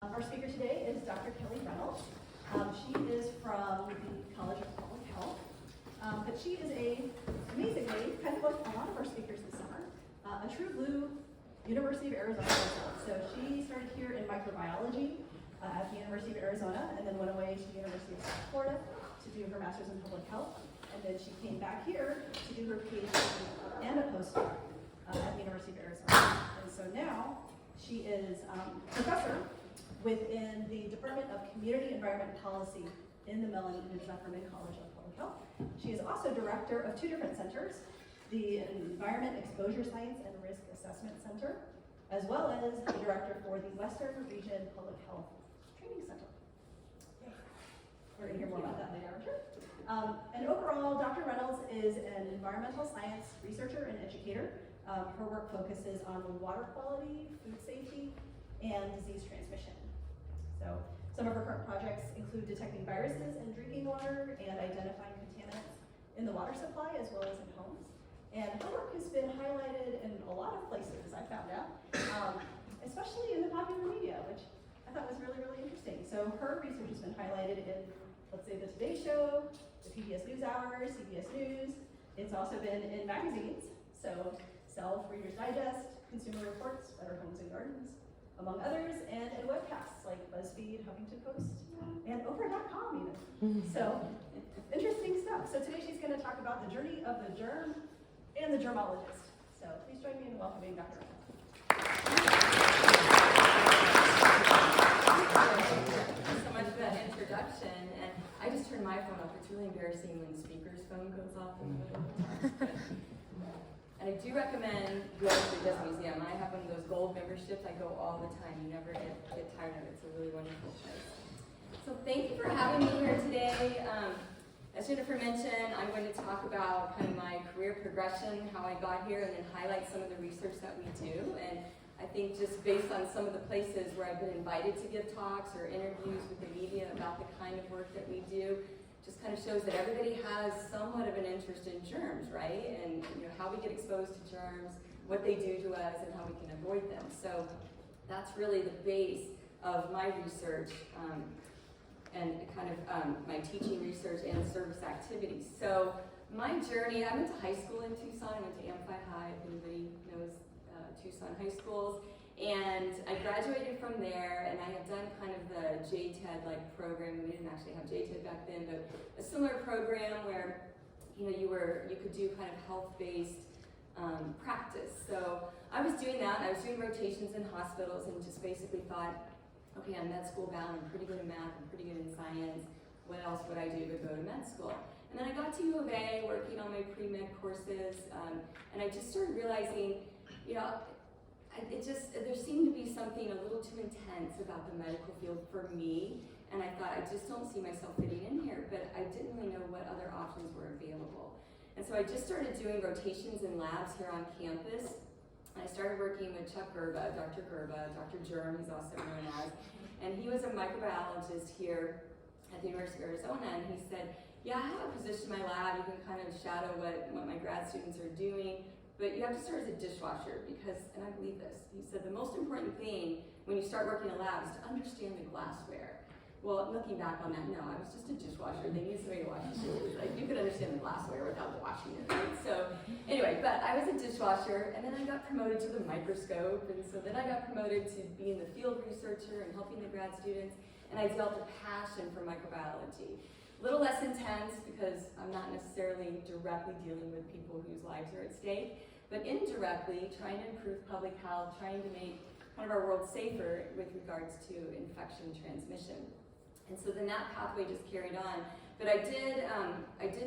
Our speaker today is Dr. Kelly Reynolds. She is from the College of Public Health, but she is amazingly, kind of like a lot of our speakers this summer, a true blue University of Arizona resident. So she started here in microbiology at the University of Arizona, and then went away to the University of South Florida to do her master's in public health, and then she came back here to do her PhD and a postdoc at the University of Arizona. And so now she is professor within the Department of Community Environment Policy in the Mellon and Zuckerman College of Public Health. She is also director of two different centers, the Environment Exposure Science and Risk Assessment Center, as well as the director for the Western Region Public Health Training Center. We're going to hear more about that later. And overall, Dr. Reynolds is an environmental science researcher and educator. Her work focuses on water quality, food safety, and disease transmission. So some of her current projects include detecting viruses in drinking water and identifying contaminants in the water supply as well as in homes. And her work has been highlighted in a lot of places, I found out, especially in the popular media, which I thought was really, really interesting. So her research has been highlighted in, let's say, the Today Show, the PBS NewsHour, CBS News. It's also been in magazines, so Self, Reader's Digest, Consumer Reports, Better Homes and Gardens, among others, and in webcasts like BuzzFeed, Huffington Post, and Oprah.com even. So, interesting stuff. So today she's going to talk about the journey of the germ and the germologist. So please join me in welcoming Dr. Thank you so much for that introduction. And I just turned my phone off. It's really embarrassing when the speaker's phone goes off in the middle of the talk. And I do recommend going to the Desk Museum. I have one of those gold memberships. I go all the time. You never get tired of it. It's a really wonderful place. So thank you for having me here today. As Jennifer mentioned, I'm going to talk about kind of my career progression, how I got here, and then highlight some of the research that we do. And I think just based on some of the places where I've been invited to give talks or interviews with the media about the kind of work that we do, just kind of shows that everybody has somewhat of an interest in germs, right? And how we get exposed to germs, what they do to us, and how we can avoid them. So that's really the base of my research and kind of my teaching research and service activities. So my journey, I went to high school in Tucson. I went to Amphi High, if anybody knows Tucson high schools. And I graduated from there, and I had done kind of the JTED-like program. We didn't actually have JTED back then, but a similar program where you could do kind of health-based practice. So I was doing that. I was doing rotations in hospitals, and just basically thought, okay, I'm med school bound. I'm pretty good in math. I'm pretty good in science. What else would I do but go to med school? And then I got to U of A, working on my pre-med courses, and I just started realizing, there seemed to be something a little too intense about the medical field for me, and I thought, I just don't see myself fitting in here, but I didn't really know what other options were available. And so I just started doing rotations in labs here on campus. I started working with Chuck Gerba, Dr. Germ, he's also known as, and he was a microbiologist here at the University of Arizona, and he said, yeah, I have a position in my lab, you can kind of shadow what my grad students are doing, but you have to start as a dishwasher because, and I believe this, he said the most important thing when you start working in a lab is to understand the glassware. Well, looking back on that, no, I was just a dishwasher. They needed somebody to wash the dishes. Like, you could understand the glassware without washing it, right? So anyway, but I was a dishwasher, and then I got promoted to the microscope, and so then I got promoted to being the field researcher and helping the grad students, and I developed a passion for microbiology. A little less intense because I'm not necessarily directly dealing with people whose lives are at stake, but indirectly trying to improve public health, trying to make kind of our world safer with regards to infection transmission. And so then that pathway just carried on. But I did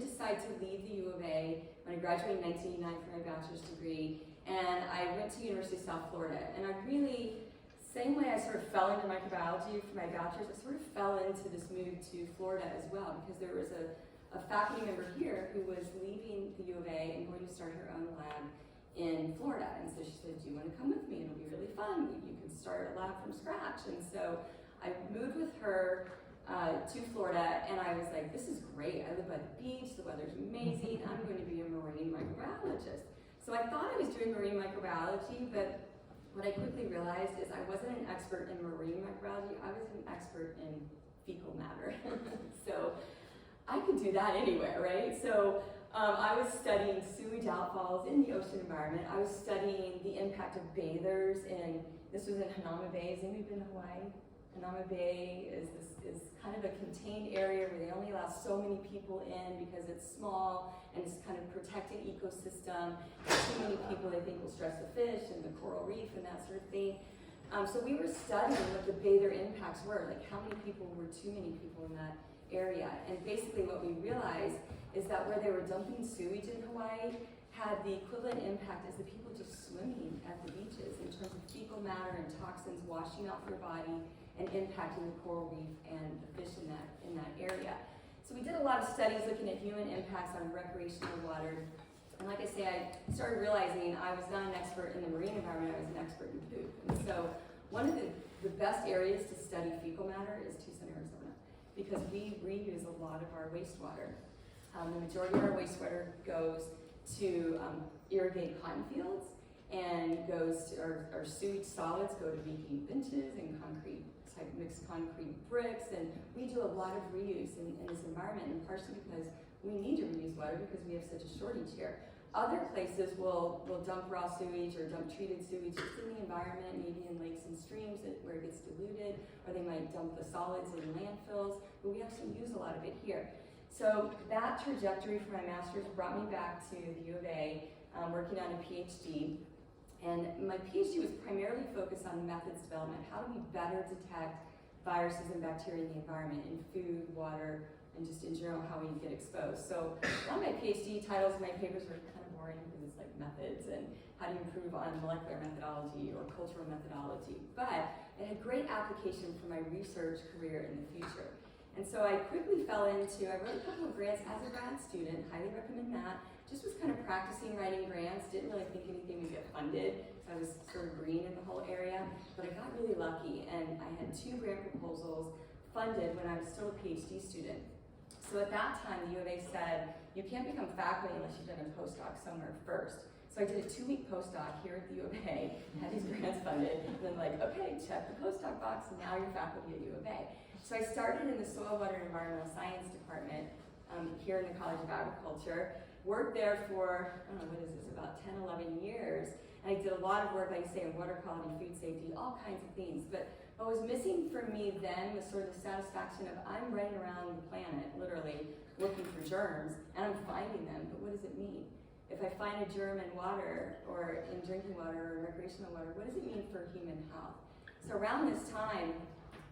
decide to leave the U of A when I graduated in 1989 for my bachelor's degree, and I went to University of South Florida. And I really, same way I sort of fell into microbiology for my bachelor's, I sort of fell into this move to Florida as well, because there was a faculty member here who was leaving the U of A and going to start her own lab in Florida. And so she said, do you want to come with me? It'll be really fun. You can start a lab from scratch. And so I moved with her to Florida, and I was like, this is great. I live by the beach, the weather's amazing. I'm going to be a marine microbiologist. So I thought I was doing marine microbiology, but what I quickly realized is I wasn't an expert in marine microbiology, I was an expert in fecal matter. So I could do that anywhere, right? So I was studying sewage outfalls in the ocean environment. I was studying the impact of bathers this was in Hanauma Bay. Has anybody been to Hawaii? Hanauma Bay is kind of a contained area where they only allow so many people in because it's small and it's kind of protected ecosystem. Too many people they think will stress the fish and the coral reef and that sort of thing. So we were studying what the bather impacts were, like how many people were too many people in that area. And basically what we realized is that where they were dumping sewage in Hawaii had the equivalent impact as the people just swimming at the beaches in terms of fecal matter and toxins washing out their body and impacting the coral reef and the fish in that area. So we did a lot of studies looking at human impacts on recreational water. And like I say, I started realizing I was not an expert in the marine environment, I was an expert in poop. And so one of the best areas to study fecal matter is Tucson, Arizona, because we reuse a lot of our wastewater. The majority of our wastewater goes to irrigate cotton fields and goes to our sewage solids go to leaking benches and concrete type mixed concrete bricks, and we do a lot of reuse in this environment, and partially because we need to reuse water because we have such a shortage here. Other places will dump raw sewage or dump treated sewage just in the environment, maybe in lakes and streams where it gets diluted, or they might dump the solids in landfills, but we actually use a lot of it here. So that trajectory for my master's brought me back to the U of A, working on a PhD. And my PhD was primarily focused on methods development. How do we better detect viruses and bacteria in the environment, in food, water, and just in general how we get exposed. So a lot of my PhD titles in my papers were kind of boring because it's like methods and how to improve on molecular methodology or cultural methodology. But it had great application for my research career in the future. And so I quickly fell into, I wrote a couple of grants as a grad student, highly recommend that. Just was kind of practicing writing grants, didn't really think anything would get funded. So I was sort of green in the whole area, but I got really lucky and I had 2 grant proposals funded when I was still a PhD student. So at that time, the U of A said, you can't become faculty unless you've done a postdoc somewhere first. So I did a 2-week postdoc here at the U of A, had these grants funded, and then like, okay, check the postdoc box, and now you're faculty at U of A. So I started in the Soil, Water, and Environmental Science department here in the College of Agriculture. Worked there for, I don't know, what is this, about 10, 11 years. And I did a lot of work, like I say, in water quality, food safety, all kinds of things. But what was missing for me then was sort of the satisfaction of I'm running around the planet, literally, looking for germs, and I'm finding them, but what does it mean? If I find a germ in water, or in drinking water, or recreational water, what does it mean for human health? So around this time,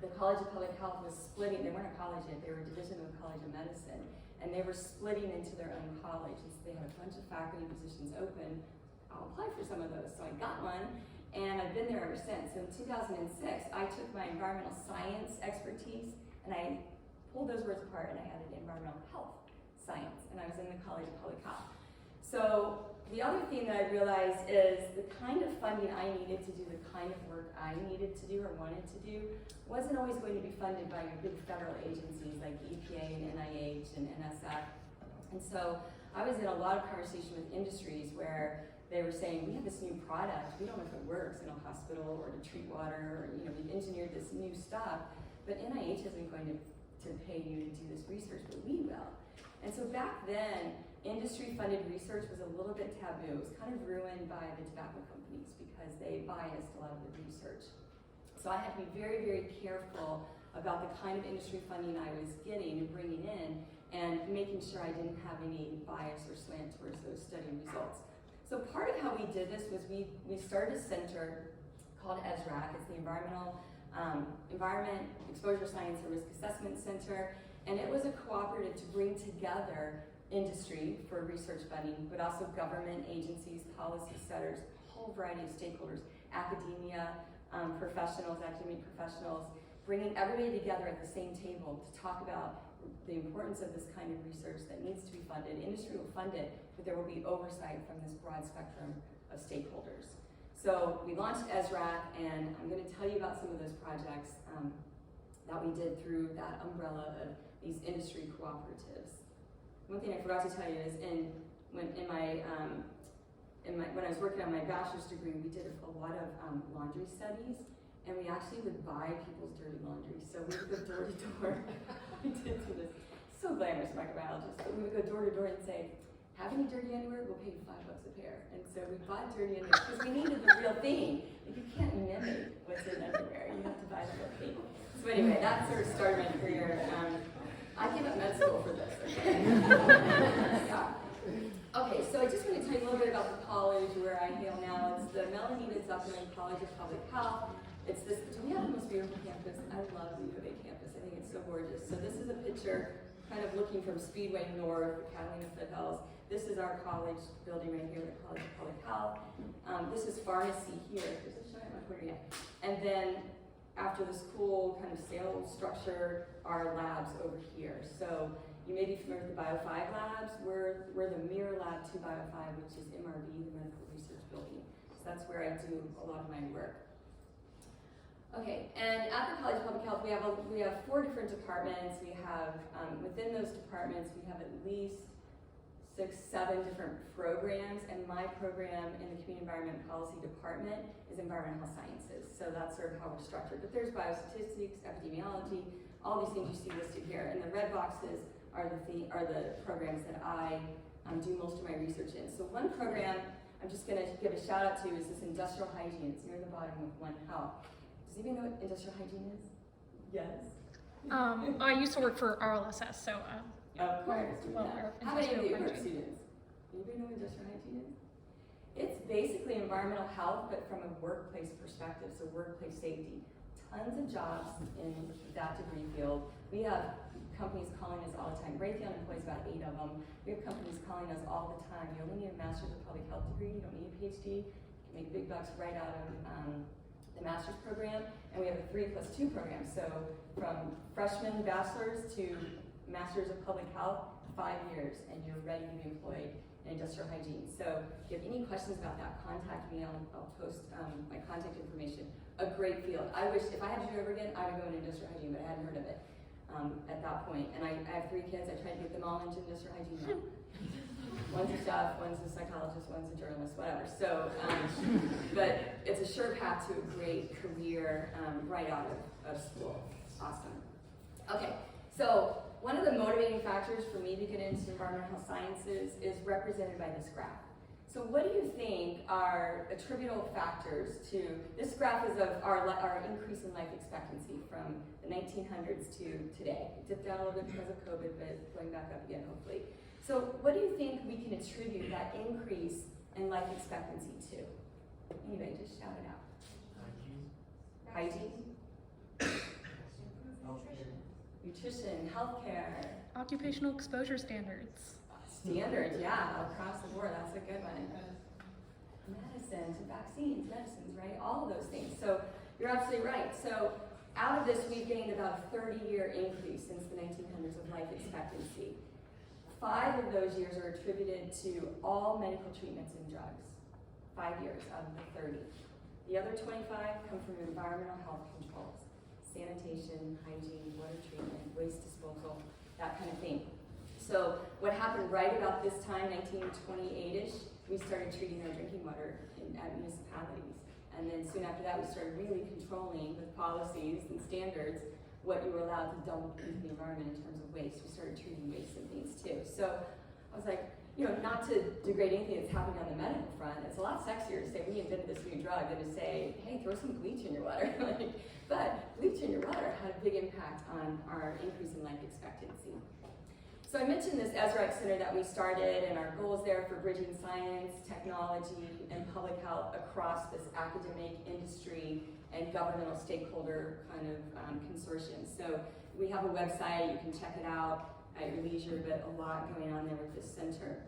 the College of Public Health was splitting. They weren't a college yet, they were a division of the College of Medicine. And they were splitting into their own college. And so they had a bunch of faculty positions open. I'll apply for some of those. So I got one, and I've been there ever since. So in 2006, I took my environmental science expertise, and I pulled those words apart, and I added environmental health science. And I was in the College of Public Health. So the other thing that I realized is the kind of funding I needed to do the kind of work I needed to do or wanted to do wasn't always going to be funded by your big federal agencies like EPA and NIH and NSF. And so I was in a lot of conversation with industries where they were saying, we have this new product, we don't know if it works in a hospital or to treat water, or we've engineered this new stuff, but NIH isn't going to pay you to do this research, but we will. And so back then, industry-funded research was a little bit taboo. It was kind of ruined by the tobacco companies because they biased a lot of the research. So I had to be very, very careful about the kind of industry funding I was getting and bringing in, and making sure I didn't have any bias or slant towards those study results. So part of how we did this was we started a center called ESRAC. It's the Environment, Exposure Science, and Risk Assessment Center. And it was a cooperative to bring together industry for research funding, but also government agencies, policy setters, a whole variety of stakeholders, academia, academic professionals, bringing everybody together at the same table to talk about the importance of this kind of research that needs to be funded. Industry will fund it, but there will be oversight from this broad spectrum of stakeholders. So we launched ESRAC, and I'm going to tell you about some of those projects that we did through that umbrella of these industry cooperatives. One thing I forgot to tell you is in my when I was working on my bachelor's degree, we did a lot of laundry studies, and we actually would buy people's dirty laundry. So we would go door to door. We did do this. So glamorous microbiologist, but we would go door to door and say, have any dirty underwear? We'll pay you $5 a pair. And so we bought dirty underwear because we needed the real thing. Like, you can't mimic what's in underwear. You have to buy the real thing. So anyway, that sort of started my career. I gave up med school for this. Okay? Yeah. Okay, so I just want to tell you a little bit about the college where I hail now. It's the Melanita Zuckerman College of Public Health. It's this, we have the most beautiful campus. I love the U of A campus. I think it's so gorgeous. So this is a picture kind of looking from Speedway North, the Catalina Foothills. This is our college building right here, the College of Public Health. This is pharmacy here. Is it showing my pointer yet? And then after this cool kind of sail structure, our labs over here. So you may be familiar with the Bio 5 labs. We're the mirror lab to Bio 5, which is MRB, the Medical Research Building. So that's where I do a lot of my work. Okay, and at the College of Public Health, we have 4 different departments. We have, within those departments, we have at least 6, 7 different programs, and my program in the Community Environment Policy Department is Environmental Sciences. So that's sort of how we're structured. But there's biostatistics, epidemiology, all these things you see listed here. And the red boxes are the programs that I do most of my research in. So one program I'm just going to give a shout out to is this industrial hygiene. It's near the bottom of One Health. Does anybody know what industrial hygiene is? Yes. I used to work for RLSS, so of course. well, How many of you are hygiene. students? Anybody know what industrial hygiene is? It's basically environmental health, but from a workplace perspective, so workplace safety. Tons of jobs in that degree field. We have companies calling us all the time. Raytheon employs about 8 of them. We have companies calling us all the time. You only need a master's of public health degree. You don't need a PhD. You can make big bucks right out of the master's program, and we have a 3+2 program. So from freshman bachelor's to master's of public health, 5 years, and you're ready to be employed in industrial hygiene. So if you have any questions about that, contact me. I'll post my contact information. A great field. I wish, if I had to do it over again, I would go into industrial hygiene, but I hadn't heard of it at that point. And I have 3 kids. I tried to get them all into industrial hygiene now. One's a chef, one's a psychologist, one's a journalist, whatever. So, but it's a sure path to a great career right out of school. Awesome. Okay, so one of the motivating factors for me to get into environmental sciences is represented by this graph. So what do you think are attributable factors to, this graph is of our increase in life expectancy from the 1900s to today. It dipped down a little bit because of COVID, but going back up again, hopefully. So what do you think we can attribute that increase in life expectancy to? Anyway, just shout it out. Hygiene. Nutrition, healthcare. Occupational exposure standards. Standards, yeah, across the board, that's a good one. Medicines, vaccines, medicines, right? All of those things. So you're absolutely right. So out of this, we've gained about a 30-year increase since the 1900s of life expectancy. 5 of those years are attributed to all medical treatments and drugs. 5 years out of the 30. The other 25 come from environmental health controls. Sanitation, hygiene, water treatment, waste disposal, that kind of thing. So what happened right about this time, 1928-ish, we started treating our drinking water at municipalities. And then soon after that, we started really controlling with policies and standards what you were allowed to dump into the environment in terms of waste. We started treating waste and things too. So I was like, you know, not to degrade anything that's happening on the medical front, it's a lot sexier to say we invented this new drug than to say, hey, throw some bleach in your water. But bleach in your water had a big impact on our increase in life expectancy. So I mentioned this ESREC Center that we started and our goals there for bridging science, technology, and public health across this academic, industry, and governmental stakeholder kind of consortium. So we have a website, you can check it out at your leisure, but a lot going on there with this center.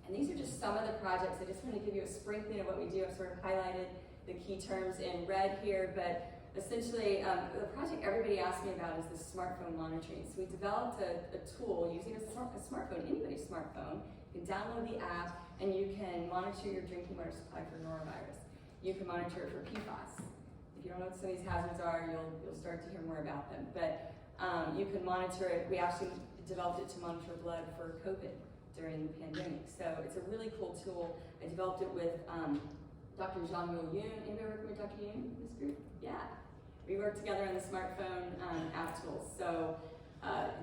And these are just some of the projects. I just want to give you a sprinkling of what we do. I've sort of highlighted the key terms in red here, but essentially, the project everybody asks me about is the smartphone monitoring. So we developed a tool using a smartphone, anybody's smartphone. You can download the app and you can monitor your drinking water supply for norovirus. You can monitor it for PFAS. If you don't know what some of these hazards are, you'll start to hear more about them. But you can monitor it. We actually developed it to monitor blood for COVID during the pandemic. So it's a really cool tool. I developed it with Dr. Jean-Mil Yoon. Anybody working with Dr. Yoon in this group? Yeah. We work together on the smartphone app tools. So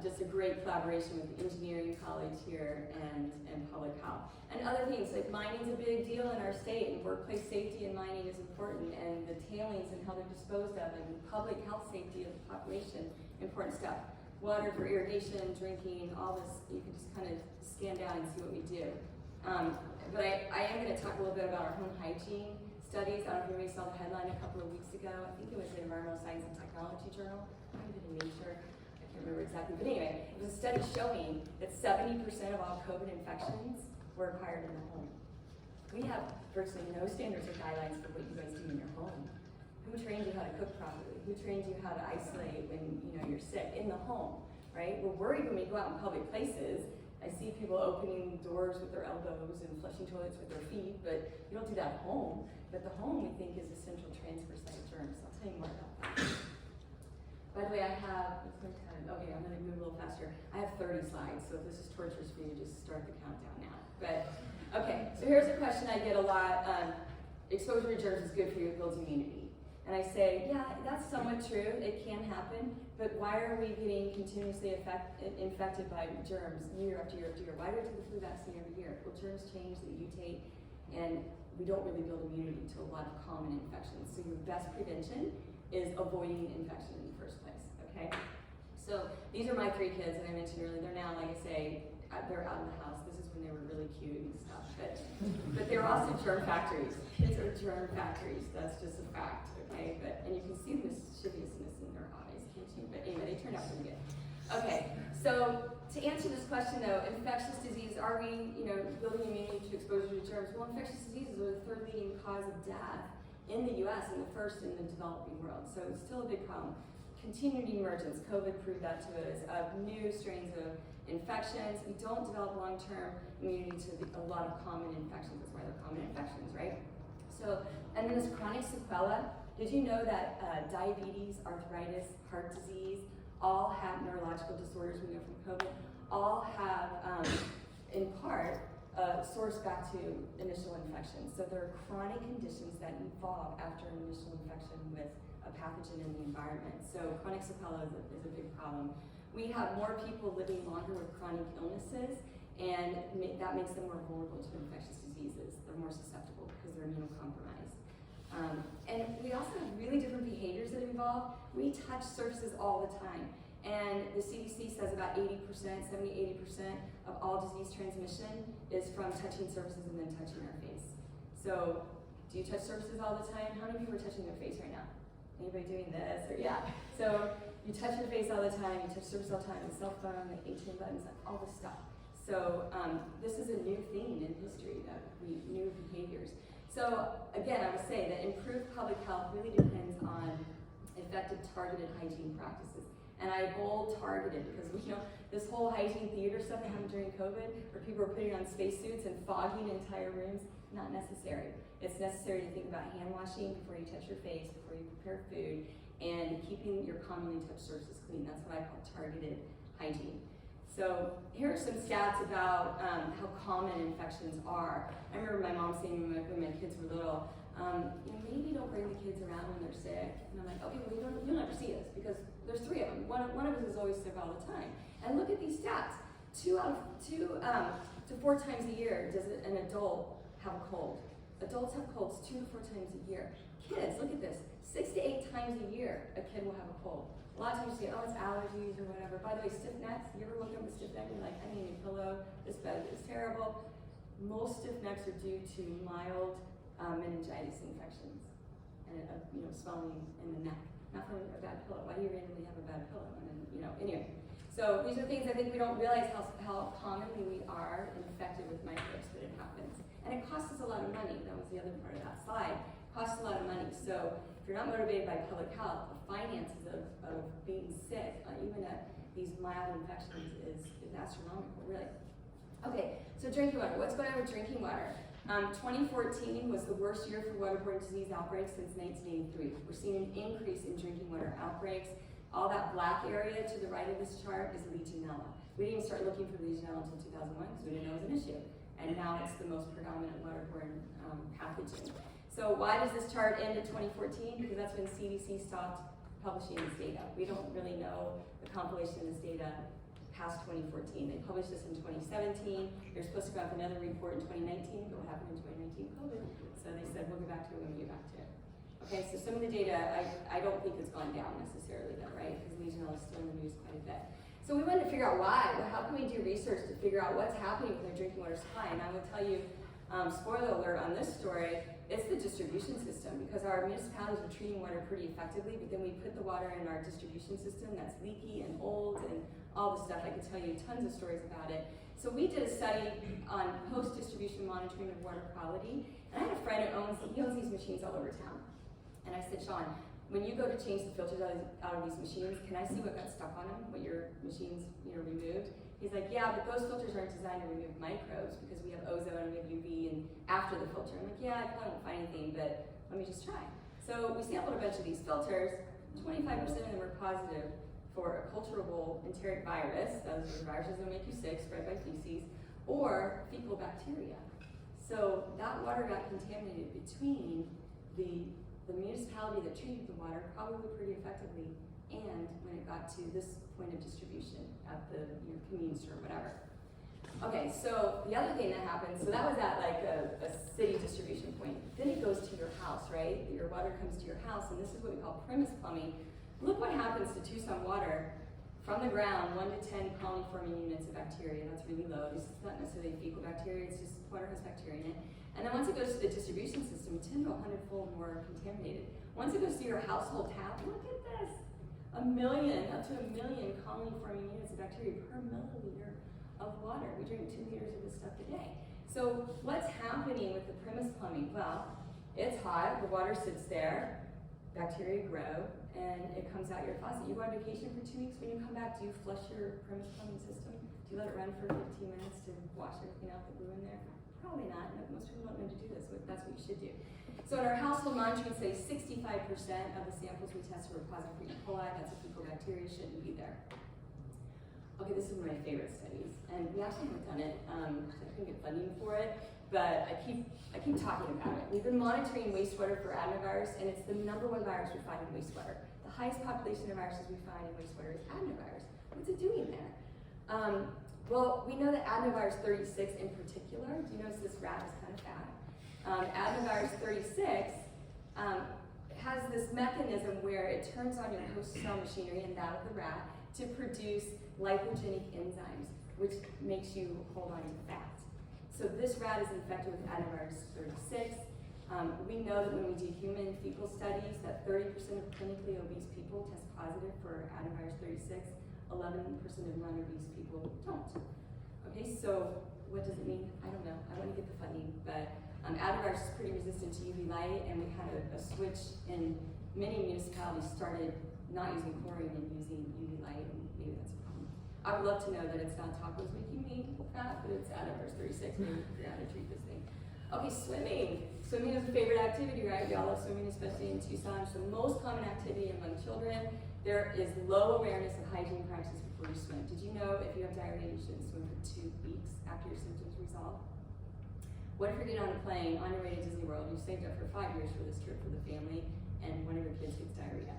just a great collaboration with the engineering college here and public health. And other things, like mining's a big deal in our state, and workplace safety in mining is important, and the tailings and how they're disposed of, and public health safety of the population, important stuff. Water for irrigation, drinking, all this, you can just kind of scan down and see what we do. But I am going to talk a little bit about our home hygiene studies. I don't know if anybody saw the headline a couple of weeks ago. I think it was in Environmental Science and Technology Journal. I might have been in Nature. I can't remember exactly. But anyway, it was a study showing that 70% of all COVID infections were acquired in the home. We have virtually no standards or guidelines for what you guys do in your home. Who trained you how to cook properly? Who trained you how to isolate when you're sick in the home, right? We're worried when we go out in public places. I see people opening doors with their elbows and flushing toilets with their feet, but you don't do that at home. But the home, we think, is a central transfer site of germs. I'll tell you more about that. By the way, I have, okay, I'm gonna move a little faster. I have 30 slides, so if this is torturous for you, just start the countdown now. But, okay, so here's a question I get a lot. Exposure to germs is good for you, it builds immunity. And I say, yeah, that's somewhat true, it can happen, but why are we getting continuously infected by germs year after year after year? Why do we take the flu vaccine every year? Well, germs change, they mutate, and we don't really build immunity to a lot of common infections. So your best prevention is avoiding infection in the first place, okay? So these are my 3 kids that I mentioned earlier. They're now, like I say, they're out of the house. This is when they were really cute and stuff, but they're also germ factories. Kids are germ factories, that's just a fact, okay? And you can see the mischievousness in their eyes, can't you? But anyway, they turned out pretty good. Okay, so to answer this question though, infectious disease, are we, building immunity to exposure to germs? Well, infectious diseases are the 3rd leading cause of death in the US and the 1st in the developing world. So it's still a big problem. Continued emergence, COVID proved that to us, of new strains of infections. We don't develop long-term immunity to a lot of common infections. That's why they're common infections, right? So, and then this chronic sequela. Did you know that diabetes, arthritis, heart disease, all have neurological disorders we know from COVID, all have, in part, source back to initial infection. So there are chronic conditions that evolve after an initial infection with a pathogen in the environment. So chronic sequela is a big problem. We have more people living longer with chronic illnesses, and that makes them more vulnerable to infectious diseases. They're more susceptible because they're immunocompromised. And we also have really different behaviors that involve. We touch surfaces all the time. And the CDC says about 80%, 70-80% of all disease transmission is from touching surfaces and then touching our face. So, do you touch surfaces all the time? How many people are touching their face right now? Anybody doing this? Or yeah. So, you touch your face all the time, you touch surfaces all the time, the cell phone, the ATM buttons, all this stuff. So, this is a new thing in history, new behaviors. So, again, I would say that improved public health really depends on effective targeted hygiene practices. And I bold targeted because this whole hygiene theater stuff that happened during COVID, where people were putting on spacesuits and fogging entire rooms, not necessary. It's necessary to think about hand washing before you touch your face, before you prepare food, and keeping your commonly touched surfaces clean. That's what I call targeted hygiene. So here are some stats about how common infections are. I remember my mom saying when my kids were little, maybe don't bring the kids around when they're sick. And I'm like, okay, well, you'll never see us because there's 3 of them. One of us is always sick all the time. And look at these stats. 2 to 4 times a year does an adult have a cold. Adults have colds 2 to 4 times a year. Kids, look at this. 6 to 8 times a year, a kid will have a cold. A lot of times you say, oh, it's allergies or whatever. By the way, stiff necks, you ever woke up with stiff neck and you're like, I need a new pillow, this bed is terrible. Most stiff necks are due to mild meningitis infections and swelling in the neck, not from a bad pillow. Why do you randomly have a bad pillow? And then, anyway. So these are things I think we don't realize how commonly we are infected with microbes, but it happens. And it costs us a lot of money. That was the other part of that slide. It costs a lot of money. So if you're not motivated by public health, the finances of being sick, even at these mild infections, is astronomical, really. Okay, so drinking water. What's going on with drinking water? 2014 was the worst year for waterborne disease outbreaks since 1983. We're seeing an increase in drinking water outbreaks. All that black area to the right of this chart is Legionella. We didn't even start looking for Legionella until 2001 because we didn't know it was an issue. And now it's the most predominant waterborne pathogen. So why does this chart end at 2014? Because that's when CDC stopped publishing this data. We don't really know the compilation of this data past 2014. They published this in 2017. They're supposed to go out with another report in 2019. But what happened in 2019? COVID. So they said, we'll get back to it when we get back to it. Okay, so some of the data, I don't think it's gone down necessarily though, right? Because Legionella is still in the news quite a bit. So we wanted to figure out why. Well, how can we do research to figure out what's happening with our drinking water supply? And I will tell you, spoiler alert on this story, it's the distribution system, because our municipalities are treating water pretty effectively, but then we put the water in our distribution system that's leaky and old and all the stuff. I could tell you tons of stories about it. So we did a study on post-distribution monitoring of water quality, and I had a friend who owns these machines all over town. And I said, Sean, when you go to change the filters out of these machines, can I see what got stuck on them, what your machines removed? He's like, yeah, but those filters aren't designed to remove microbes because we have ozone and we have UV and after the filter. I'm like, yeah, I probably won't find anything, but let me just try. So we sampled a bunch of these filters. 25% of them were positive for a culturable enteric virus, those are viruses that make you sick, spread by feces, or fecal bacteria. So that water got contaminated between the municipality that treated the water probably pretty effectively, and when it got to this point of distribution at the convenience store or whatever. Okay, so the other thing that happened, so that was at like a city distribution point. Then it goes to your house, right? Your water comes to your house, and this is what we call premise plumbing. Look what happens to Tucson water from the ground, 1 to 10 colony-forming units of bacteria. That's really low. This is not necessarily fecal bacteria, it's just water has bacteria in it. And then once it goes to the distribution system, 10 to 100-fold more contaminated. Once it goes to your household tap, look at this. Up to 1 million colony-forming units of bacteria per milliliter of water. We drink 2 liters of this stuff a day. So what's happening with the premise plumbing? Well, it's hot, the water sits there, bacteria grow, and it comes out your faucet. You go on vacation for 2 weeks, when you come back, do you flush your premise plumbing system? Do you let it run for 15 minutes to wash everything out that blew in there? Probably not. Most people don't know to do this, but that's what you should do. So in our household monitoring study, 65% of the samples we tested were positive for E. coli. That's a fecal bacteria, shouldn't be there. Okay, this is one of my favorite studies, and we actually haven't done it. I couldn't get funding for it, but I keep talking about it. We've been monitoring wastewater for adenovirus, and it's the #1 virus we find in wastewater. The highest population of viruses we find in wastewater is adenovirus. What's it doing there? Well, we know that adenovirus 36 in particular, do you notice this rat is kind of fat? Adenovirus 36 has this mechanism where it turns on your host cell machinery and that of the rat to produce lipogenic enzymes, which makes you hold on to fat. So this rat is infected with adenovirus 36. We know that when we do human fecal studies that 30% of clinically obese people test positive for adenovirus 36, 11% of non-obese people don't. Okay, so what does it mean? I don't know. I want to get the funding, but adenovirus is pretty resistant to UV light, and we had a switch in many municipalities started not using chlorine and using UV light, and maybe that's a problem. I would love to know that it's not tacos making me fat, but it's adenovirus 36. Maybe figure out how to treat this thing. Okay, swimming. Swimming is a favorite activity, right? We all love swimming, especially in Tucson. So most common activity among children. There is low awareness of hygiene practices before you swim. Did you know if you have diarrhea, you shouldn't swim for 2 weeks after your symptoms resolve? What if you're getting on a plane on your way to Disney World, you saved up for 5 years for this trip for the family, and one of your kids gets diarrhea?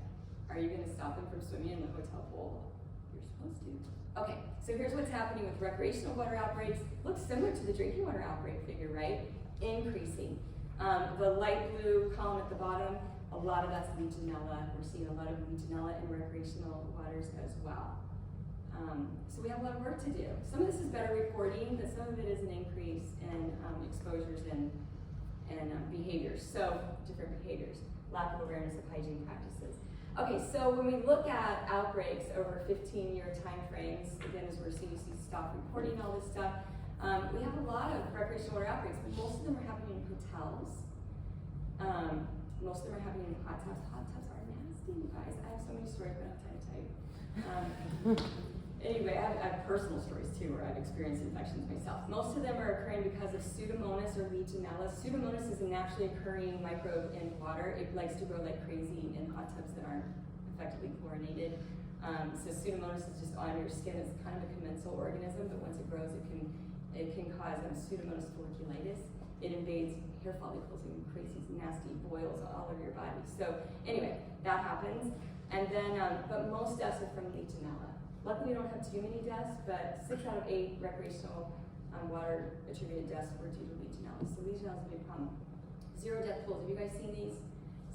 Are you gonna stop them from swimming in the hotel pool? You're supposed to. Okay, so here's what's happening with recreational water outbreaks. Looks similar to the drinking water outbreak figure, right? Increasing. The light blue column at the bottom, a lot of that's Legionella. We're seeing a lot of Legionella in recreational waters as well. So we have a lot of work to do. Some of this is better reporting, but some of it is an increase in exposures and behaviors. So different behaviors, lack of awareness of hygiene practices. Okay, so when we look at outbreaks over 15-year time frames, again, as we're seeing CDC stop reporting all this stuff, we have a lot of recreational water outbreaks, but most of them are happening in hotels. Most of them are happening in hot tubs. Hot tubs are nasty, you guys. I have so many stories, but I'm trying to tell you. Anyway, I have personal stories too, where I've experienced infections myself. Most of them are occurring because of Pseudomonas or Legionella. Pseudomonas is a naturally occurring microbe in water. It likes to grow like crazy in hot tubs that aren't effectively chlorinated. So Pseudomonas is just on your skin. It's kind of a commensal organism, but once it grows, it can cause Pseudomonas folliculitis. It invades hair follicles and creates these nasty boils all over your body. So anyway, that happens. And then, but most deaths are from Legionella. Luckily, we don't have too many deaths, but 6 out of 8 recreational water attributed deaths were due to Legionella. So Legionella is a big problem. 0 death pools. Have you guys seen these?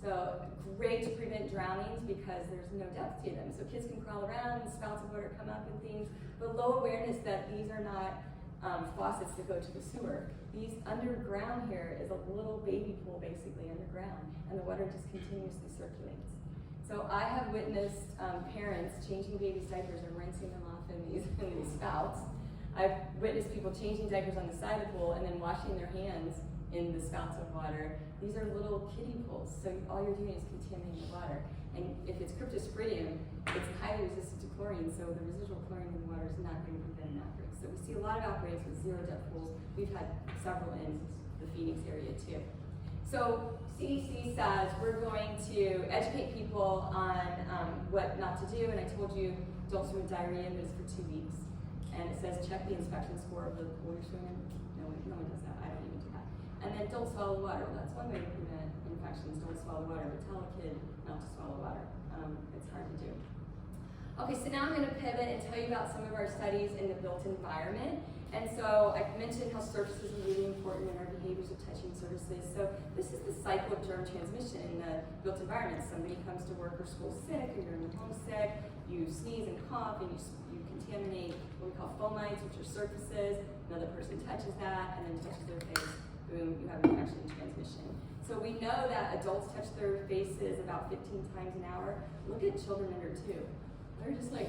So great to prevent drownings because there's no depth to them. So kids can crawl around, spouts of water come up and things, but low awareness that these are not faucets that go to the sewer. These underground here is a little baby pool basically underground, and the water just continuously circulates. So I have witnessed parents changing babies' diapers and rinsing them off in these spouts. I've witnessed people changing diapers on the side of the pool and then washing their hands in the spouts of water. These are little kiddie pools, so all you're doing is contaminating the water. And if it's cryptosporidium, it's highly resistant to chlorine, so the residual chlorine in the water is not going to prevent an outbreak. So we see a lot of outbreaks with 0 depth pools. We've had several in the Phoenix area too. So CDC says we're going to educate people on what not to do, and I told you don't swim with diarrhea, but it's for 2 weeks. And it says check the inspection score of the pool you're swimming. No one does that. I don't even do that. And then don't swallow water. Well, that's one way to prevent infections. Don't swallow water, but tell a kid not to swallow water. It's hard to do. Okay, so now I'm going to pivot and tell you about some of our studies in the built environment. And so I mentioned how surfaces are really important in our behaviors of touching surfaces. So this is the cycle of germ transmission in the built environment. Somebody comes to work or school sick, or you're in the home sick, you sneeze and cough, and you contaminate what we call fomites, which are surfaces. Another person touches that and then touches their face. Boom, you have infection and transmission. So we know that adults touch their faces about 15 times an hour. Look at children under 2. They're just like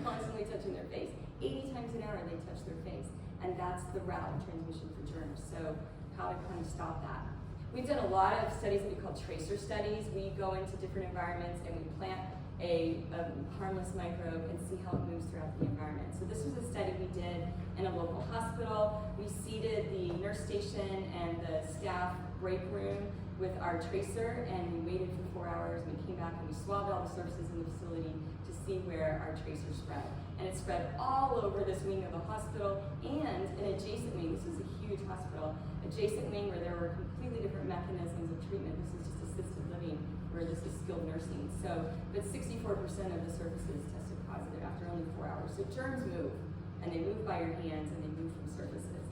constantly touching their face. 80 times an hour they touch their face. And that's the route of transmission for germs. So how to kind of stop that. We've done a lot of studies that we call tracer studies. We go into different environments and we plant a harmless microbe and see how it moves throughout the environment. So this was a study we did in a local hospital. We seeded the nurse station and the staff break room with our tracer, and we waited for 4 hours, and we came back and we swabbed all the surfaces in the facility to see where our tracer spread. And it spread all over this wing of the hospital and an adjacent wing. This is a huge hospital. Adjacent wing where there were completely different mechanisms of treatment. This is just assisted living, where this is skilled nursing. So, but 64% of the surfaces tested positive after only 4 hours. So germs move, and they move by your hands, and they move from surfaces.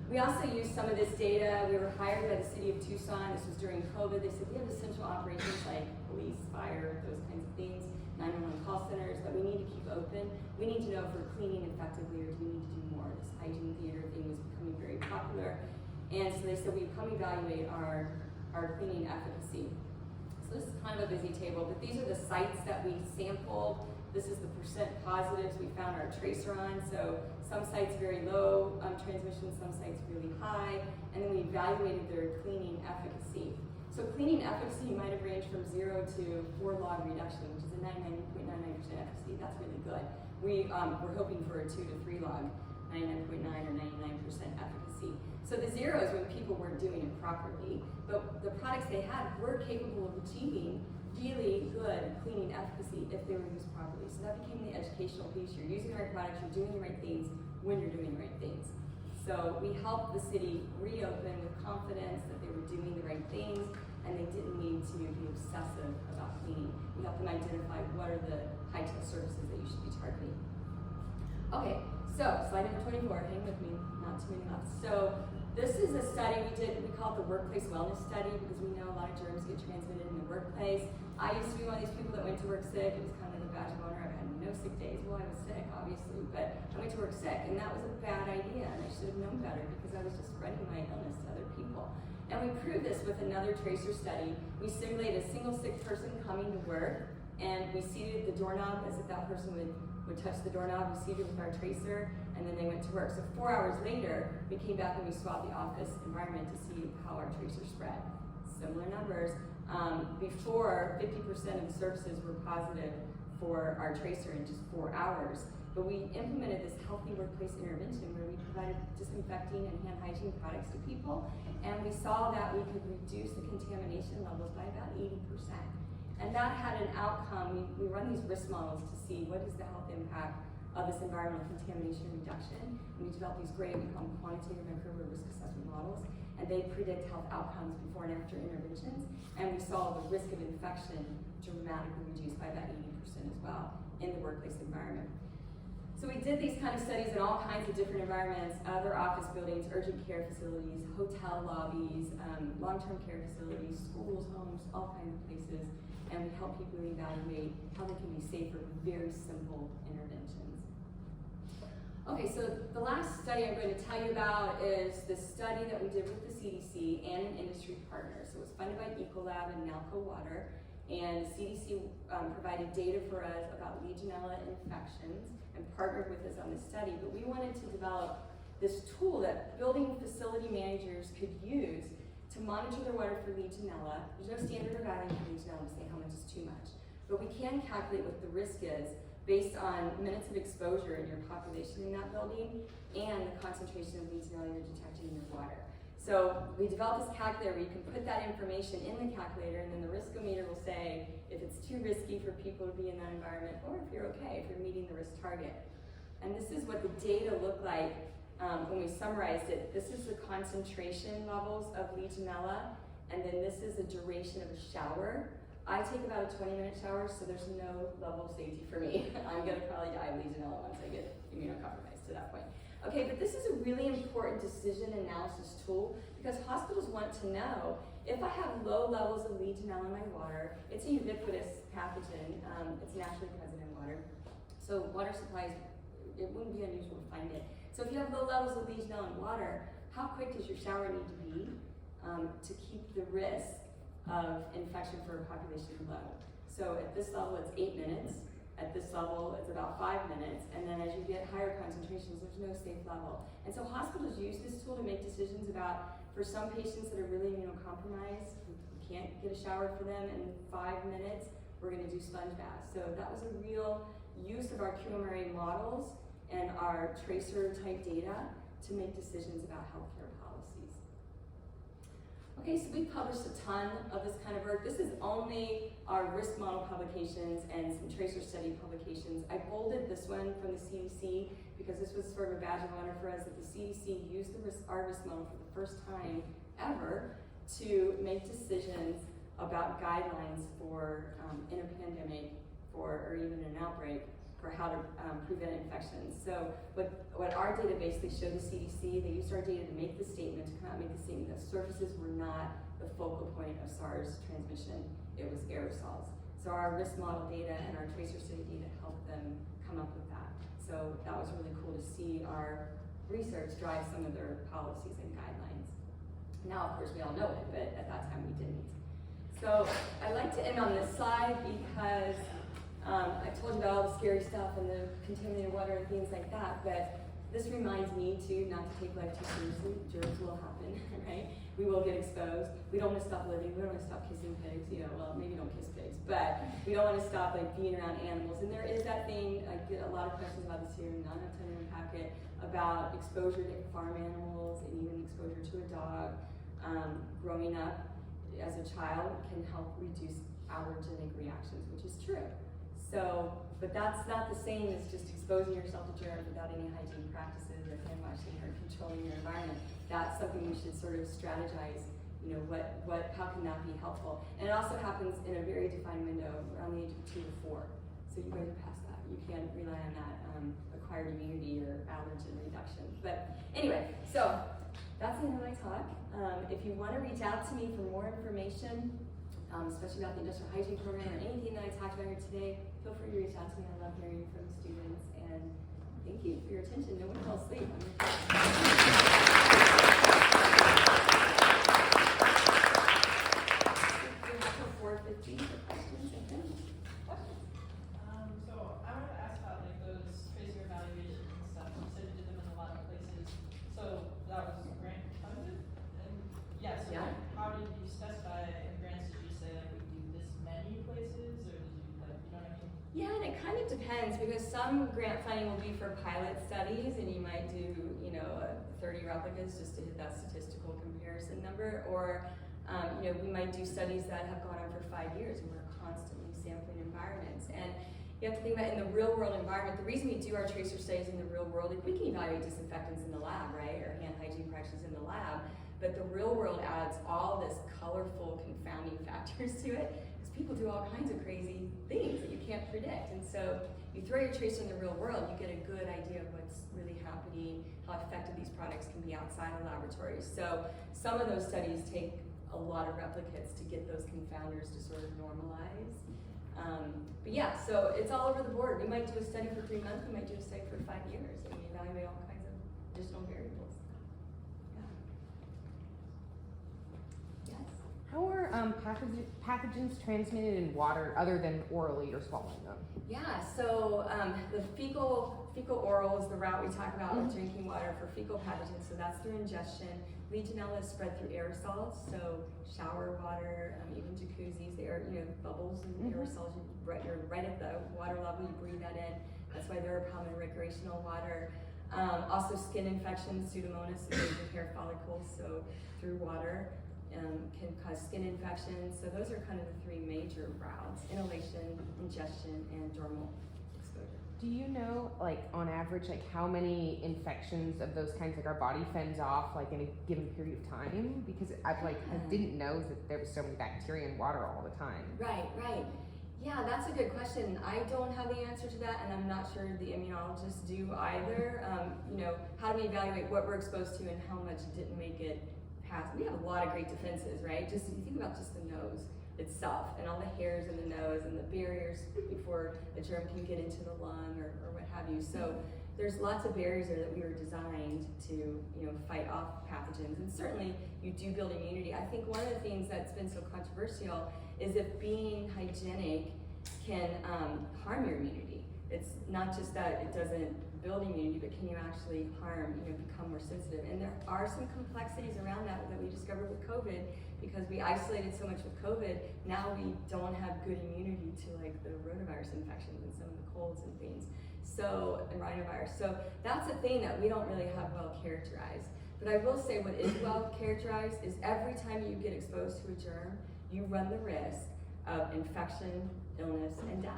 We also used some of this data. We were hired by the city of Tucson. This was during COVID. They said we have essential operations like police, fire, those kinds of things, 911 call centers that we need to keep open. We need to know if we're cleaning effectively or do we need to do more. This hygiene theater thing was becoming very popular. And so they said we come evaluate our cleaning efficacy. So this is kind of a busy table, but these are the sites that we sampled. This is the percent positives we found our tracer on. So some sites very low transmission, some sites really high, and then we evaluated their cleaning efficacy. So cleaning efficacy might have ranged from 0 to 4 log reduction, which is a 99.99% efficacy. That's really good. We're hoping for a 2 to 3 log, 99.9 or 99% efficacy. So the 0 is when people weren't doing it properly, but the products they had were capable of achieving really good cleaning efficacy if they were used properly. So that became the educational piece. You're using the right products, you're doing the right things when you're doing the right things. So we helped the city reopen with confidence that they were doing the right things and they didn't need to be obsessive about cleaning. We helped them identify what are the high-touch surfaces that you should be targeting. Okay, so slide number 24, hang with me, not too many left. So this is a study we did, we call it the workplace wellness study because we know a lot of germs get transmitted in the workplace. I used to be one of these people that went to work sick. It was kind of like a badge of honor. I've had no sick days. Well, I was sick, obviously, but I went to work sick, and that was a bad idea, and I should have known better because I was just spreading my illness to other people. And we proved this with another tracer study. We simulated a single sick person coming to work, and we seated the doorknob as if that person would touch the doorknob. We seated with our tracer, and then they went to work. So 4 hours later, we came back and we swabbed the office environment to see how our tracer spread. Similar numbers. Before, 50% of the surfaces were positive for our tracer in just 4 hours. But we implemented this healthy workplace intervention where we provided disinfecting and hand hygiene products to people, and we saw that we could reduce the contamination levels by about 80%. And that had an outcome. We run these risk models to see what is the health impact of this environmental contamination reduction. And we develop these great quantitative and improvement risk assessment models, and they predict health outcomes before and after interventions. And we saw the risk of infection dramatically reduced by about 80% as well in the workplace environment. So we did these kind of studies in all kinds of different environments, other office buildings, urgent care facilities, hotel lobbies, long-term care facilities, schools, homes, all kinds of places. And we help people evaluate how they can be safer with very simple interventions. Okay, so the last study I'm going to tell you about is the study that we did with the CDC and an industry partner. So it was funded by Ecolab and Nalco Water. And the CDC provided data for us about Legionella infections and partnered with us on this study. But we wanted to develop this tool that building facility managers could use to monitor their water for Legionella. There's no standard or guideline for Legionella to say how much is too much. But we can calculate what the risk is based on minutes of exposure in your population in that building and the concentration of Legionella you're detecting in your water. So we developed this calculator where you can put that information in the calculator, and then the riskometer will say if it's too risky for people to be in that environment, or if you're okay, if you're meeting the risk target. And this is what the data look like when we summarized it. This is the concentration levels of Legionella, and then this is the duration of a shower. I take about a 20-minute shower, so there's no level of safety for me. I'm gonna probably die of Legionella once I get immunocompromised to that point. Okay, but this is a really important decision analysis tool because hospitals want to know if I have low levels of Legionella in my water. It's a ubiquitous pathogen. It's naturally present in water. So water supplies, it wouldn't be unusual to find it. So if you have low levels of Legionella in water, how quick does your shower need to be to keep the risk of infection for a population low? So at this level, it's 8 minutes. At this level, it's about 5 minutes, and then as you get higher concentrations, there's no safe level. And so hospitals use this tool to make decisions about, for some patients that are really immunocompromised, we can't get a shower for them in 5 minutes, we're gonna do sponge baths. So that was a real use of our QMRA models and our tracer type data to make decisions about healthcare policies. Okay, so we published a ton of this kind of work. This is only our risk model publications and some tracer study publications. I bolded this one from the CDC because this was sort of a badge of honor for us that the CDC used our risk model for the first time ever to make decisions about guidelines for in a pandemic or even an outbreak for how to prevent infections. So what our data basically showed the CDC, they used our data to make the statement, to come out and make the statement that surfaces were not the focal point of SARS transmission, it was aerosols. So our risk model data and our tracer study data helped them come up with that. So that was really cool to see our research drive some of their policies and guidelines. Now, of course, we all know it, but at that time we didn't. So I like to end on this slide because I told you about all the scary stuff and the contaminated water and things like that, but this reminds me to not to take life too seriously. Germs will happen, right? We will get exposed. We don't want to stop living. We don't want to stop kissing pigs. You know, well, maybe don't kiss pigs, but we don't want to stop like being around animals. And there is that thing. I get a lot of questions about this here, not enough time to unpack it, about exposure to farm animals and even exposure to a dog. Growing up as a child can help reduce allergenic reactions, which is true. So, but that's not the same as just exposing yourself to germs without any hygiene practices or hand washing or controlling your environment. That's something we should sort of strategize, you know, how can that be helpful? And it also happens in a very defined window around the age of 2 to 4. So you guys are past that. You can't rely on that acquired immunity or allergen reduction. But anyway, so that's the end of my talk. If you want to reach out to me for more information, especially about the industrial hygiene program or anything that I talked about here today, feel free to reach out to me. I love hearing from students, and thank you for your attention. No one fell asleep. So I wanted to ask about like those tracer evaluations and stuff. You said you did them in a lot of places. So that was grant funded? And yeah, so Yeah. How did you specify in grants? Did you say like we do this many places, or did you like, you know what I mean? Yeah, and it kind of depends because some grant funding will be for pilot studies, and you might do, you know, 30 replicas just to hit that statistical comparison number, or We might do studies that have gone on for 5 years, and we're constantly sampling environments. And you have to think about in the real world environment, the reason we do our tracer studies in the real world, like we can evaluate disinfectants in the lab, right? Or hand hygiene practices in the lab, but the real world adds all this colorful confounding factors to it, because people do all kinds of crazy things that you can't predict. And so you throw your tracer in the real world, you get a good idea of what's really happening, how effective these products can be outside of laboratories. So some of those studies take a lot of replicates to get those confounders to sort of normalize. But yeah, so it's all over the board. We might do a study for 3 months, we might do a study for 5 years, and we evaluate all kinds of additional variables. Yeah. Yes? How are pathogens transmitted in water other than orally or swallowing them? Yeah, so the fecal oral is the route we talk about with drinking water for fecal pathogens, so that's through ingestion. Legionella is spread through aerosols, so shower water, even jacuzzis, they are, bubbles and aerosols, you're right at the water level, you breathe that in. That's why they're common in recreational water. Also skin infections, pseudomonas, is in hair follicles, so through water. Can cause skin infections. So those are kind of the 3 major routes: inhalation, ingestion, and dermal exposure. Do you know, like, on average, like how many infections of those kinds, like our body fends off, like in a given period of time? Because I didn't know that there was so many bacteria in water all the time. Right. Yeah, that's a good question. I don't have the answer to that, and I'm not sure the immunologists do either. How do we evaluate what we're exposed to and how much didn't make it past? We have a lot of great defenses, right? Just if you think about just the nose itself and all the hairs in the nose and the barriers before the germ can get into the lung or what have you. So there's lots of barriers there that we were designed to fight off pathogens, and certainly you do build immunity. I think one of the things that's been so controversial is if being hygienic can harm your immunity. It's not just that it doesn't build immunity, but can you actually harm, become more sensitive? And there are some complexities around that we discovered with COVID, because we isolated so much with COVID. Now we don't have good immunity to like the rotavirus infections and some of the colds and things. So, and rhinovirus. So that's a thing that we don't really have well characterized. But I will say what is well characterized is every time you get exposed to a germ, you run the risk of infection, illness, and death.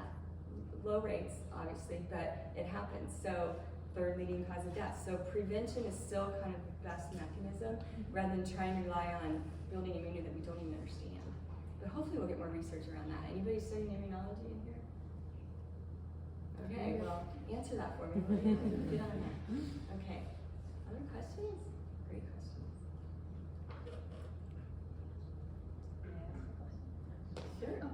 Low rates, obviously, but it happens. So, 3rd leading cause of death. So prevention is still kind of the best mechanism, rather than trying to rely on building immunity that we don't even understand. But hopefully we'll get more research around that. Anybody studying immunology in here? Okay, well, answer that for me. Get on that. Okay. Other questions? Great questions. Sure.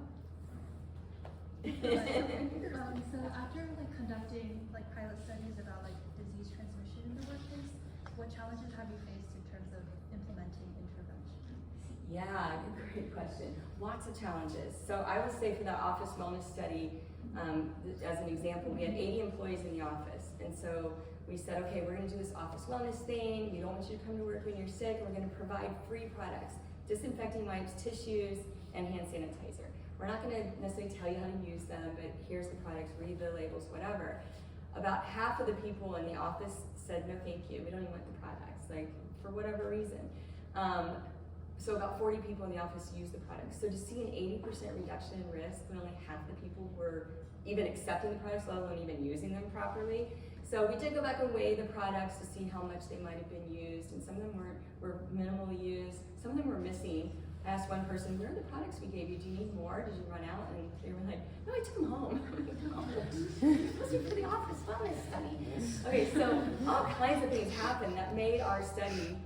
So after conducting pilot studies about disease transmission in the workplace, what challenges have you faced in terms of implementing intervention? Yeah, great question. Lots of challenges. So I would say for the office wellness study, as an example, we had 80 employees in the office, and so we said, okay, we're going to do this office wellness thing. We don't want you to come to work when you're sick. We're going to provide free products: disinfecting wipes, tissues, and hand sanitizer. We're not going to necessarily tell you how to use them, but here's the products, read the labels, whatever. About half of the people in the office said, no thank you, we don't even want the products, for whatever reason. So about 40 people in the office used the products. So to see an 80% reduction in risk when only half the people were even accepting the products, let alone even using them properly. So we did go back and weigh the products to see how much they might have been used, and some of them were minimally used, some of them were missing. I asked one person, where are the products we gave you? Do you need more? Did you run out? And they were like, no, I took them home. No, those are for the office wellness study. Okay, so all kinds of things happened that made our study,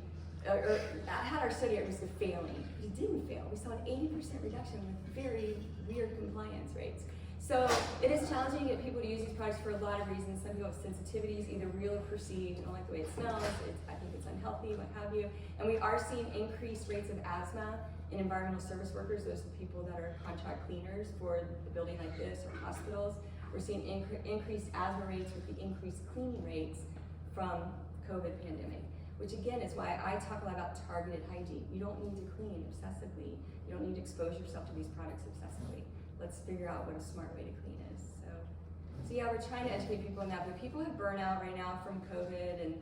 or that had our study at risk of failing. It didn't fail. We saw an 80% reduction with very weird compliance rates. So it is challenging to get people to use these products for a lot of reasons. Some people have sensitivities, either real or perceived, don't like the way it smells, I think it's unhealthy, what have you. And we are seeing increased rates of asthma in environmental service workers. Those are the people that are contract cleaners for the building like this or hospitals. We're seeing increased asthma rates with the increased cleaning rates from COVID pandemic, which again is why I talk a lot about targeted hygiene. You don't need to clean obsessively. You don't need to expose yourself to these products obsessively. Let's figure out what a smart way to clean is. So yeah, we're trying to educate people on that, but people have burnout right now from COVID, and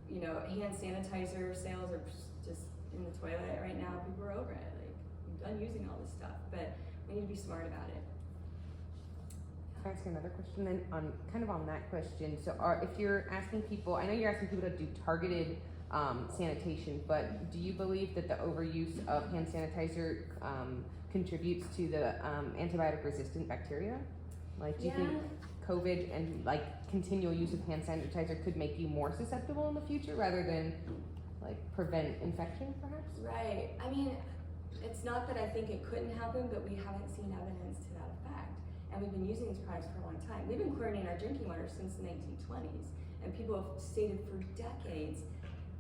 hand sanitizer sales are just in the toilet right now, people are over it. Like, I'm done using all this stuff, but we need to be smart about it. Can I ask you another question then on kind of on that question? So if you're asking people, I know you're asking people to do targeted sanitation, but do you believe that the overuse of hand sanitizer contributes to the antibiotic resistant bacteria? Like, do you think COVID and like continual use of hand sanitizer could make you more susceptible in the future rather than like prevent infection perhaps? Right. I mean, it's not that I think it couldn't happen, but we haven't seen evidence to that effect. And we've been using these products for a long time. We've been chlorinating our drinking water since the 1920s. And people have stated for decades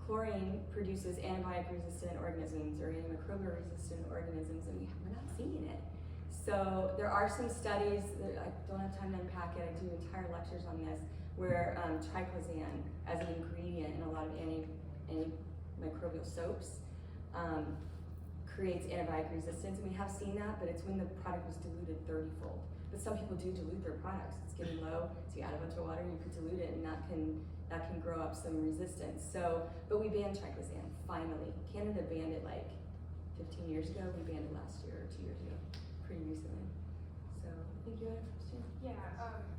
chlorine produces antibiotic-resistant organisms or antimicrobial-resistant organisms, and we're not seeing it. So there are some studies, that I don't have time to unpack it, I do entire lectures on this, where triclosan as an ingredient in a lot of antimicrobial soaps creates antibiotic resistance, and we have seen that, but it's when the product was diluted 30-fold. But some people do dilute their products. It's getting low, so you add a bunch of water, you could dilute it, and that can grow up some resistance. So, but we banned triclosan, finally. Canada banned it like 15 years ago. We banned it last year or 2 years ago, pretty recently. So, I think you had a question? Yeah,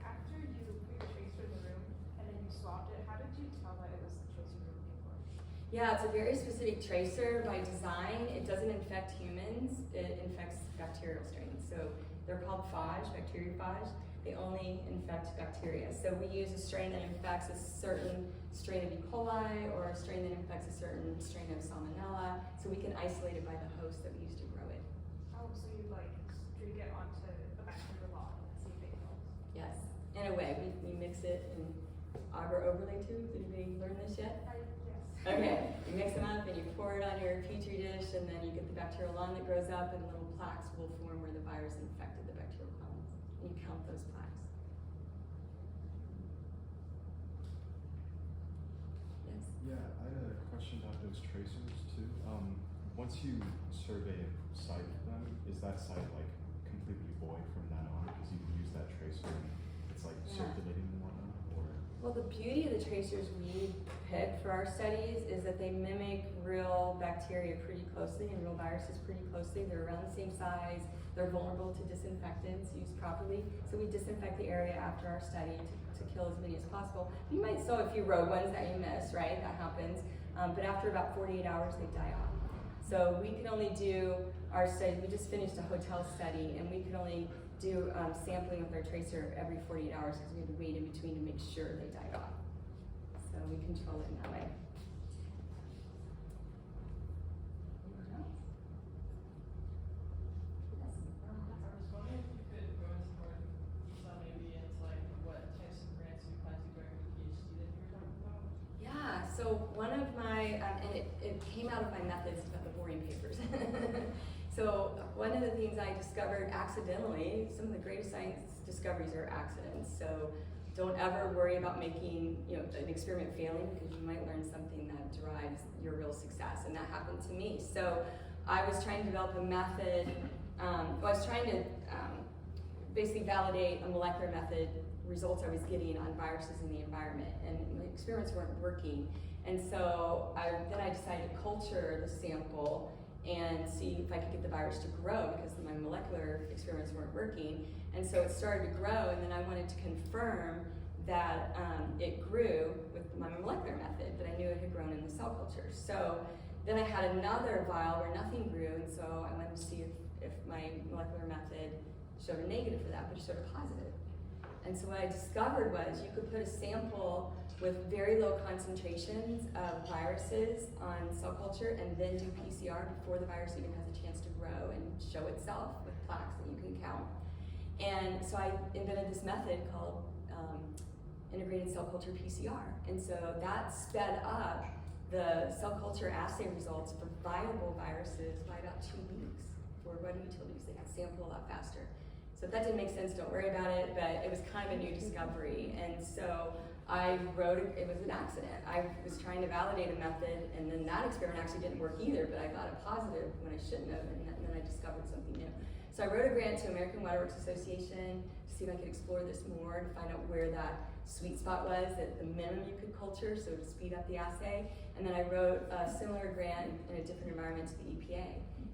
after you put your tracer in the room and then you swabbed it, how did you tell that it was the tracer you were looking for? Yeah, it's a very specific tracer by design. It doesn't infect humans, it infects bacterial strains. So they're called phage, bacteriophage. They only infect bacteria. So we use a strain that infects a certain strain of E. coli or a strain that infects a certain strain of salmonella. So we can isolate it by the host that we use to grow it. Oh, so you like streak it onto a bacterial log and see if it kills? Yes, in a way. We mix it in agar overlay tubes. Did anybody learn this yet? Yes. Okay, you mix them up and you pour it on your petri dish, and then you get the bacterial lawn that grows up, and little plaques will form where the virus infected the bacterial colonies. And you count those plaques. Yes? Yeah, I had a question about those tracers too. Once you survey a site of them, is that site like completely void from then on? Because you can use that tracer and it's like circulating and whatnot, or? Well, the beauty of the tracers we pick for our studies is that they mimic real bacteria pretty closely and real viruses pretty closely. They're around the same size. They're vulnerable to disinfectants used properly. So we disinfect the area after our study to kill as many as possible. You might still have a few rogue ones that you miss, right? That happens. But after about 48 hours, they die off. So we can only do our study. We just finished a hotel study, and we could only do sampling with our tracer every 48 hours because we had to wait in between to make sure they died off. So we control it in that way. Anyone else? Yes. I was wondering if you could go into more detail maybe into like what types of grants you plan to during the PhD that you were talking about. Yeah, so one of my, and it came out of my methods about the boring papers. So one of the things I discovered accidentally, some of the greatest science discoveries are accidents. So don't ever worry about making an experiment failing, because you might learn something that drives your real success, and that happened to me. So I was trying to develop a method, I was trying to basically validate a molecular method results I was getting on viruses in the environment, and my experiments weren't working. And so then I decided to culture the sample and see if I could get the virus to grow, because my molecular experiments weren't working. And so it started to grow, and then I wanted to confirm that it grew with my molecular method, but I knew it had grown in the cell culture. So then I had another vial where nothing grew, and so I wanted to see if my molecular method showed a negative for that, but it showed a positive. And so what I discovered was you could put a sample with very low concentrations of viruses on cell culture and then do PCR before the virus even has a chance to grow and show itself with plaques that you can count. And so I invented this method called integrated cell culture PCR. And so that sped up the cell culture assay results for viable viruses by about 2 weeks for run utilities. They got sample a lot faster. So if that didn't make sense, don't worry about it, but it was kind of a new discovery. And so I wrote it was an accident. I was trying to validate a method, and then that experiment actually didn't work either, but I got a positive when I shouldn't have, and then I discovered something new. So I wrote a grant to American Waterworks Association to see if I could explore this more and find out where that sweet spot was at the minimum you could culture, so to speed up the assay. And then I wrote a similar grant in a different environment to the EPA,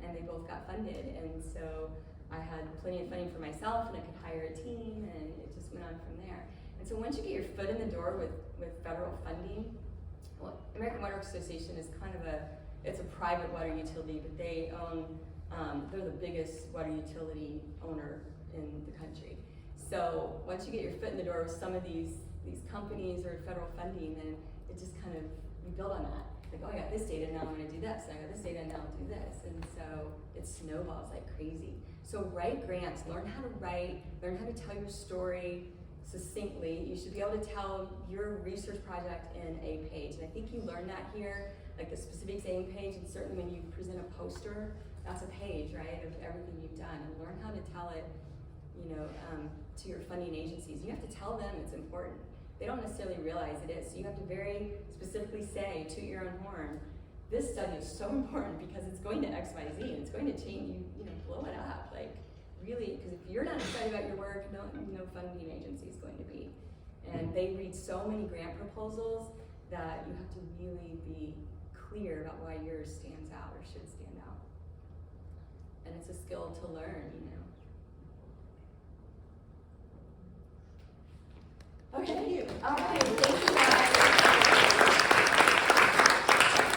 and they both got funded. And so I had plenty of funding for myself, and I could hire a team, and it just went on from there. And so once you get your foot in the door with federal funding, well, American Water Works Association is kind of it's a private water utility, but they own, they're the biggest water utility owner in the country. So once you get your foot in the door with some of these companies or federal funding, then it just kind of, you build on that. Like, oh, I got this data, now I'm gonna do this, and I got this data, now I'll do this. And so it snowballs like crazy. So write grants, learn how to write, learn how to tell your story succinctly. You should be able to tell your research project in a page. And I think you learn that here, like the specifics A page, and certainly when you present a poster, that's a page, right, of everything you've done. And learn how to tell it, to your funding agencies. You have to tell them it's important. They don't necessarily realize it is. So you have to very specifically say, toot your own horn, this study is so important because it's going to X, Y, Z, and it's going to change you, blow it up. Like, really, because if you're not excited about your work, no funding agency is going to be. And they read so many grant proposals that you have to really be clear about why yours stands out or should stand out. And it's a skill to learn, Okay. Thank you. All right. Thank you guys.